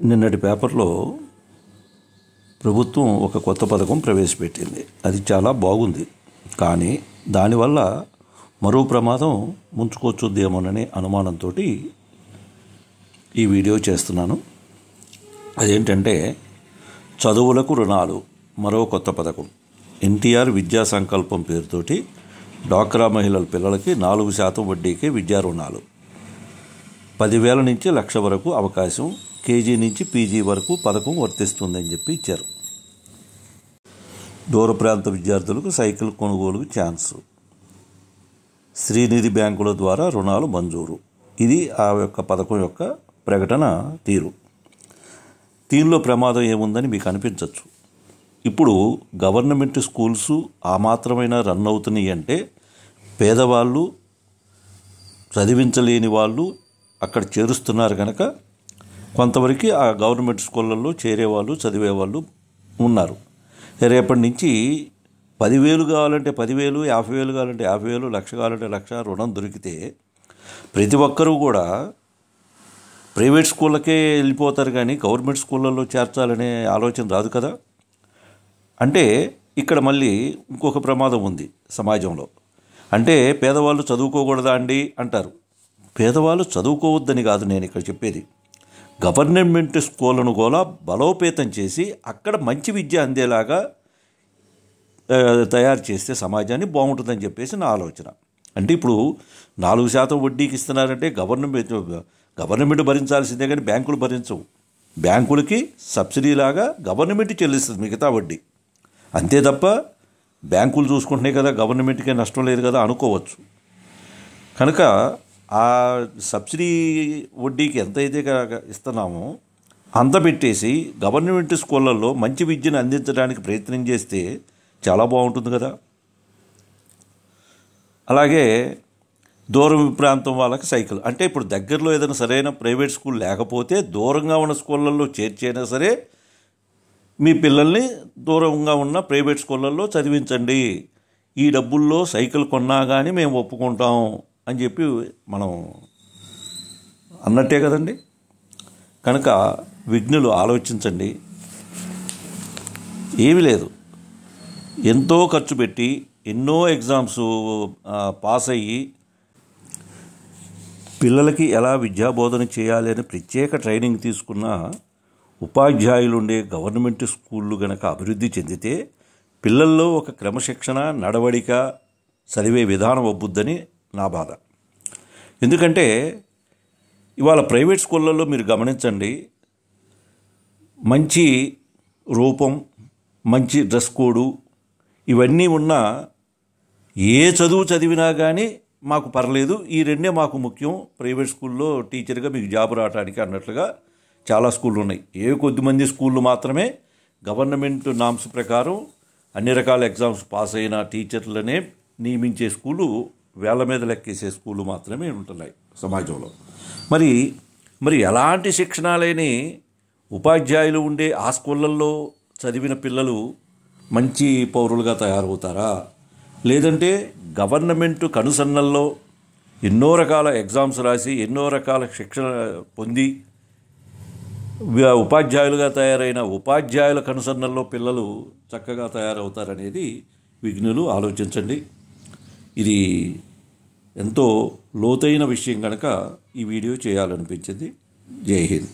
నిన్నటి పేపర్లో ప్రభుత్వం ఒక కొత్త పథకం ప్రవేశపెట్టింది. అది చాలా బాగుంది. కానీ దానివల్ల మరో ప్రమాదం ముంచుకొచ్చుద్దేమోననే అనుమానంతో ఈ వీడియో చేస్తున్నాను. అదేంటంటే చదువులకు రుణాలు మరో కొత్త పథకం. ఎన్టీఆర్ విద్యా సంకల్పం పేరుతోటి డ్వాక్రా మహిళల పిల్లలకి 4% వడ్డీకే విద్యా రుణాలు, 10,000 నుంచి 1,00,000 వరకు అవకాశం, కేజీ నుంచి పీజీ వరకు పథకం వర్తిస్తుందని చెప్పి ఇచ్చారు. దూర ప్రాంత విద్యార్థులకు సైకిల్ కొనుగోలుకు ఛాన్స్, శ్రీనిధి బ్యాంకుల ద్వారా రుణాలు మంజూరు. ఇది ఆ యొక్క పథకం యొక్క ప్రకటన తీరు. దీనిలో ప్రమాదం ఏముందని మీకు అనిపించవచ్చు. ఇప్పుడు గవర్నమెంట్ స్కూల్స్ ఆ మాత్రమైనా రన్ అవుతున్నాయి అంటే పేదవాళ్ళు, చదివించలేని వాళ్ళు అక్కడ చేరుస్తున్నారు కనుక కొంతవరకు ఆ గవర్నమెంట్ స్కూళ్ళల్లో చేరేవాళ్ళు, చదివేవాళ్ళు ఉన్నారు. రేపటి నుంచి 10,000 కావాలంటే 10,000, 50,000 కావాలంటే 50,000, 1,00,000 కావాలంటే 1,00,000 రుణం దొరికితే ప్రతి ఒక్కరూ కూడా ప్రైవేట్ స్కూళ్ళకే వెళ్ళిపోతారు, కానీ గవర్నమెంట్ స్కూళ్ళల్లో చేర్చాలనే ఆలోచన రాదు కదా. అంటే ఇక్కడ మళ్ళీ ఇంకొక ప్రమాదం ఉంది సమాజంలో. అంటే పేదవాళ్ళు చదువుకోకూడదా అండి అంటారు. పేదవాళ్ళు చదువుకోవద్దని కాదు నేను ఇక్కడ చెప్పేది. గవర్నమెంట్ స్కూళ్ళను కూడా బలోపేతం చేసి అక్కడ మంచి విద్య అందేలాగా తయారు చేస్తే సమాజాన్ని బాగుంటుందని చెప్పేసి నా ఆలోచన. అంటే ఇప్పుడు 4% వడ్డీకి ఇస్తున్నారంటే గవర్నమెంట్ భరించాల్సిందే, కానీ బ్యాంకులు భరించవు. బ్యాంకులకి సబ్సిడీలాగా గవర్నమెంట్ చెల్లిస్తుంది మిగతా వడ్డీ. అంతే తప్ప బ్యాంకులు చూసుకుంటున్నాయి కదా, గవర్నమెంట్కే నష్టం లేదు కదా అనుకోవచ్చు. కనుక ఆ సబ్సిడీ వడ్డీకి ఎంతైతే ఇస్తున్నామో అంత పెట్టేసి గవర్నమెంట్ స్కూళ్ళల్లో మంచి విద్యను అందించడానికి ప్రయత్నం చేస్తే చాలా బాగుంటుంది కదా. అలాగే దూరం ప్రాంతం వాళ్ళకి సైకిల్, అంటే ఇప్పుడు దగ్గరలో ఏదైనా సరైన ప్రైవేట్ స్కూల్ లేకపోతే దూరంగా ఉన్న స్కూళ్ళల్లో చేర్చైనా సరే మీ పిల్లల్ని దూరంగా ఉన్న ప్రైవేట్ స్కూళ్ళల్లో చదివించండి, ఈ డబ్బుల్లో సైకిల్ కొన్నా కానీ మేము ఒప్పుకుంటాం అని చెప్పి మనం అన్నట్టే కదండి. కనుక విఘ్నులు ఆలోచించండి. ఏమీ లేదు, ఎంతో ఖర్చు పెట్టి ఎన్నో ఎగ్జామ్స్ పాస్ అయ్యి పిల్లలకి ఎలా విద్యాబోధన చేయాలి అని ప్రత్యేక ట్రైనింగ్ తీసుకున్న ఉపాధ్యాయులు ఉండే గవర్నమెంట్ స్కూళ్ళు కనుక అభివృద్ధి చెందితే పిల్లల్లో ఒక క్రమశిక్షణ, నడవడిక, చదివే విధానం అబ్బుద్దని నా బాధ. ఎందుకంటే ఇవాళ ప్రైవేట్ స్కూళ్ళల్లో మీరు గమనించండి, మంచి రూపం, మంచి డ్రెస్ కోడు ఇవన్నీ ఉన్నా ఏ చదువు చదివినా కానీ మాకు పర్లేదు, ఈ రెండే మాకు ముఖ్యం, ప్రైవేట్ స్కూల్లో టీచర్గా మీకు జాబ్ రావడానికి అన్నట్లుగా చాలా స్కూళ్ళు ఉన్నాయి. కొద్దిమంది స్కూళ్ళు మాత్రమే గవర్నమెంట్ నామ్స్ ప్రకారం అన్ని రకాల ఎగ్జామ్స్ పాస్ అయిన టీచర్లనే నియమించే స్కూళ్ళు, వేల మీద లెక్కేసే స్కూళ్ళు మాత్రమే ఉంటున్నాయి సమాజంలో. మరి ఎలాంటి శిక్షణ లేని ఉపాధ్యాయులు ఉండే ఆ స్కూళ్ళల్లో చదివిన పిల్లలు మంచి పౌరులుగా తయారవుతారా? లేదంటే గవర్నమెంట్ కనుసన్నల్లో ఎన్నో రకాల ఎగ్జామ్స్ రాసి ఎన్నో రకాల శిక్షణ పొంది ఉపాధ్యాయులుగా తయారైన ఉపాధ్యాయుల కనుసన్నల్లో పిల్లలు చక్కగా తయారవుతారనేది విఘ్నులు ఆలోచించండి. ఇది ఎంతో లోతైన విషయం కనుక ఈ వీడియో చేయాలనిపించింది. జై హింద్.